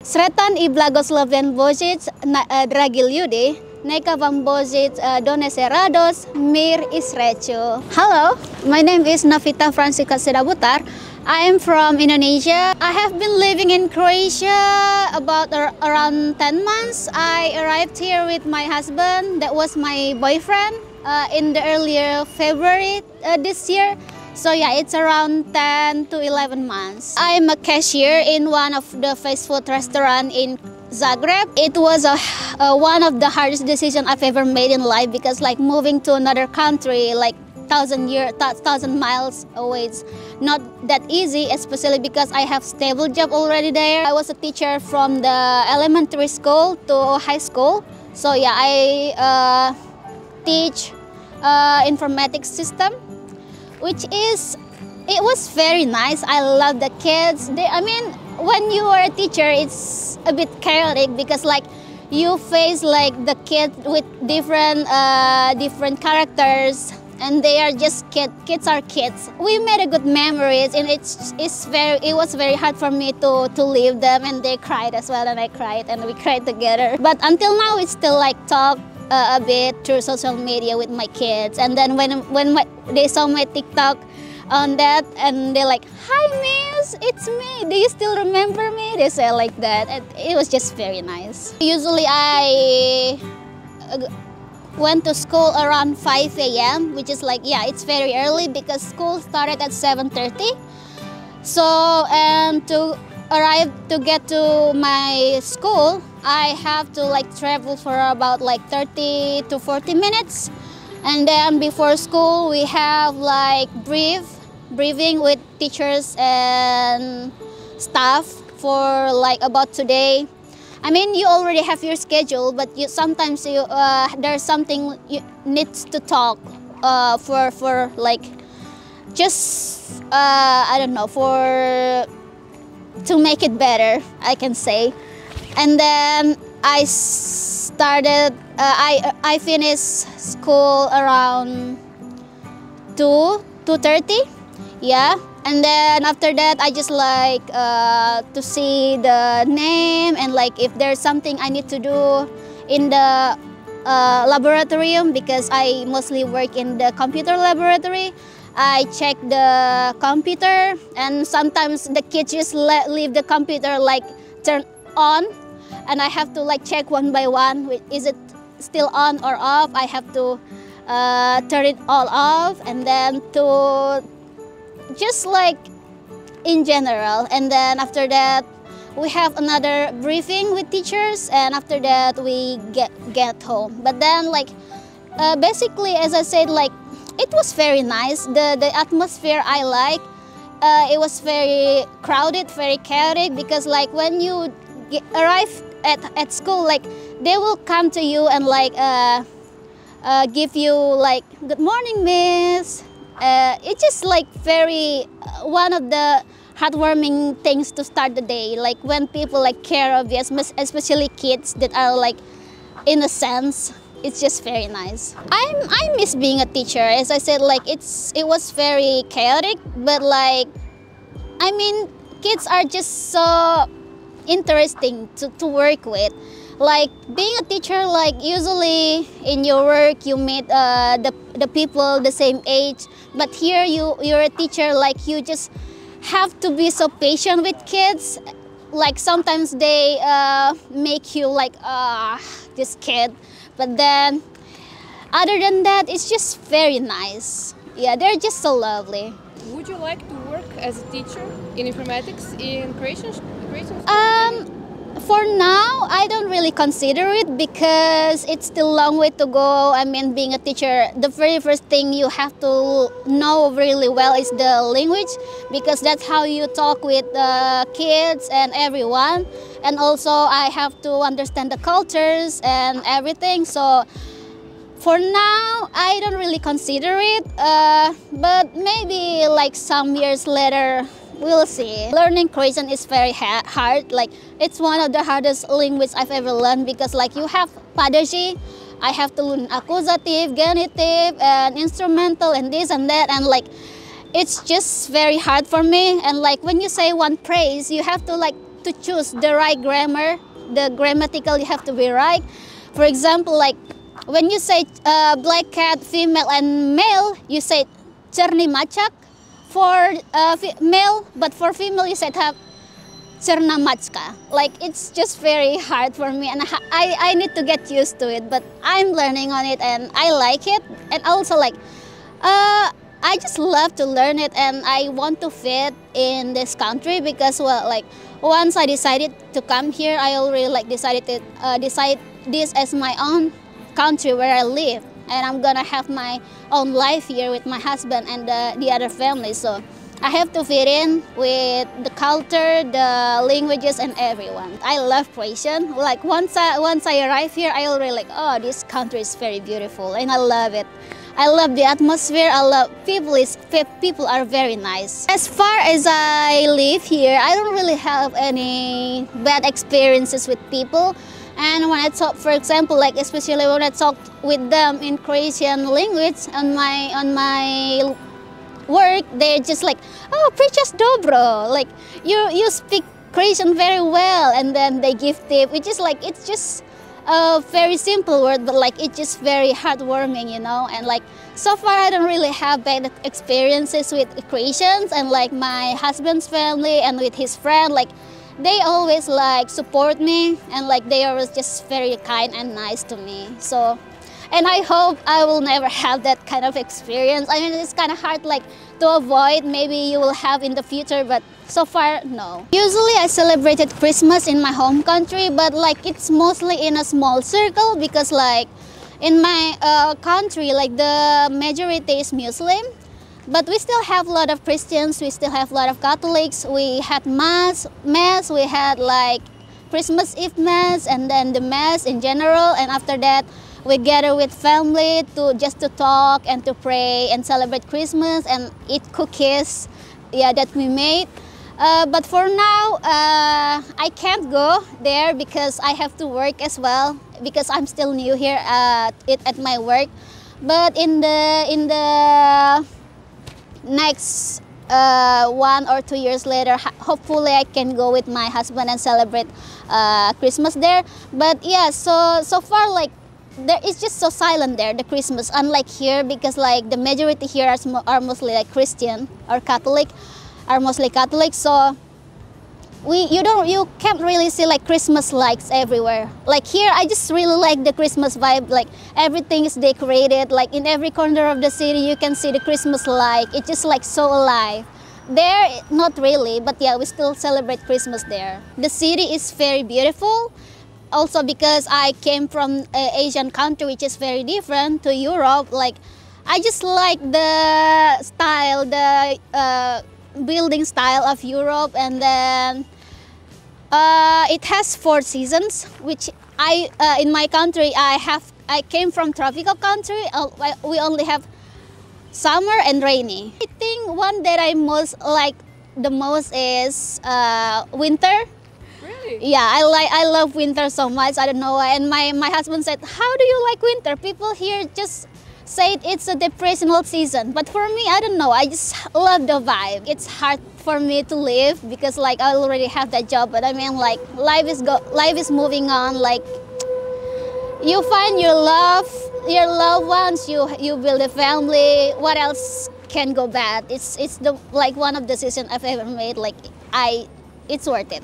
Sretan i blagosloven Božić, dragi ljudi, neka vam Božić donese radost, mir i sreću. Hello, my name is Novita Sedabutar. I am from Indonesia. I have been living in Croatia about around 10 months. I arrived here with my husband, that was my boyfriend, in the earlier February this year. So yeah, it's around 10 to 11 months. I'm a cashier in one of the fast food restaurant in Zagreb. It was one of the hardest decisions I've ever made in life, because like moving to another country, like 1,000 miles away, it's not that easy, especially because I have stable job already there. I was a teacher from the elementary school to high school. So yeah, I teach informatics system, it was very nice. I love the kids. When you are a teacher, it's a bit chaotic because like you face like the kids with different characters, and they are just kids. Kids are kids. We made a good memories, and it was very hard for me to leave them, and they cried as well, and I cried, and we cried together. But until now, we still like talk a bit through social media with my kids. And then when they saw my TikTok on that, and they're like, "Hi, Miss, it's me. Do you still remember me?" They say like that. And it was just very nice. Usually, I went to school around 5 a.m., which is like, yeah, it's very early because school started at 7:30. So, and to get to my school, I have to like travel for about like 30 to 40 minutes. And then before school, we have like briefing with teachers and staff for like about today. You already have your schedule, but sometimes there's something you need to talk for like just I don't know, to make it better, I can say. And then I started. I finished school around 2:30. Yeah. And then after that, I just like to see the name, and like if there's something I need to do in the laboratorium, because I mostly work in the computer laboratory. I check the computer, and sometimes the kids just leave the computer like turn on, and I have to like check one by one, is it still on or off. I have to turn it all off, and then to just like in general. And then after that, we have another briefing with teachers, and after that we get home. But then like basically, as I said, like it was very nice. The atmosphere I like. It was very crowded, very chaotic, because like when you arrive at school, like they will come to you and like give you like, "Good morning, Miss." It's just like very one of the heartwarming things to start the day. Like when people like care of you, especially kids that are like innocent. It's just very nice. I miss being a teacher. As I said, like it was very chaotic, but like kids are just so interesting to work with. Like being a teacher, like usually in your work you meet the people the same age, but here you're a teacher, like you just have to be so patient with kids. Like sometimes they make you like this kid, but then other than that, it's just very nice. Yeah, they're just so lovely. Would you like to work as a teacher in informatics in Croatian school? For now, I don't really consider it because it's still a long way to go. Being a teacher, the very first thing you have to know really well is the language, because that's how you talk with the kids and everyone. And also, I have to understand the cultures and everything. So for now, I don't really consider it, but maybe like some years later, we'll see. Learning Croatian is very hard. Like it's one of the hardest languages I've ever learned, because like you have padeji, I have to learn accusative, genitive, and instrumental, and this and that, and like it's just very hard for me. And like when you say one phrase, you have to like to choose the right grammar, the grammatical you have to be right. For example, like when you say black cat, female and male, you say cerni macak for male, but for female you said have cerna macka. Like it's just very hard for me, and I need to get used to it, but I'm learning on it and I like it. And also like I just love to learn it, and I want to fit in this country because, well, like once I decided to come here, I already like decided to decide this as my own country where I live, and I'm gonna have my own life here with my husband and the other family. So I have to fit in with the culture, the languages, and everyone. I love Croatian. Like once I arrive here, I already like, oh, this country is very beautiful, and I love it. I love the atmosphere. I love people are very nice. As far as I live here, I don't really have any bad experiences with people. And when I talk, for example, like especially when I talk with them in Croatian language on my work, they're just like, oh, pričaš dobro, like you speak Croatian very well, and then they give tip, which is like, it's just a very simple word, but like it's just very heartwarming, you know. And like so far I don't really have bad experiences with Croatians, and like my husband's family and with his friend, like they always like support me, and like they are just very kind and nice to me. So, and I hope I will never have that kind of experience. I mean, it's kind of hard like to avoid. Maybe you will have in the future, but so far, no. Usually I celebrated Christmas in my home country, but like it's mostly in a small circle because like in my country, like the majority is Muslim, but we still have a lot of Christians, we still have a lot of Catholics. We had mass, we had like Christmas Eve mass, and then the mass in general, and after that we gather with family to just to talk and to pray and celebrate Christmas and eat cookies, yeah, that we made. But for now, I can't go there because I have to work as well, because I'm still new here at my work. But in the next 1 or 2 years later, hopefully I can go with my husband and celebrate Christmas there. But yeah, so far like it's just so silent there, the Christmas, unlike here, because like the majority here are mostly like Christian or Catholic, are mostly Catholic. So you can't really see like Christmas lights everywhere. Like here, I just really like the Christmas vibe. Like everything is decorated. Like in every corner of the city, you can see the Christmas light. It's just like so alive. There, not really, but yeah, we still celebrate Christmas there. The city is very beautiful. Also because I came from an Asian country, which is very different to Europe. Like I just like the style, the building style of Europe, and then it has 4 seasons, which in my country I came from tropical country. We only have summer and rainy. I think one that I most like the most is winter. Really? Yeah, I love winter so much. I don't know why. And my husband said, "How do you like winter?" People here just say it's a depressional season, but for me, I don't know. I just love the vibe. It's hard for me to live because like I already have that job, but I mean like life is moving on. Like you find your loved ones, you build a family. What else can go bad? It's the like one of the decisions I've ever made. Like it's worth it.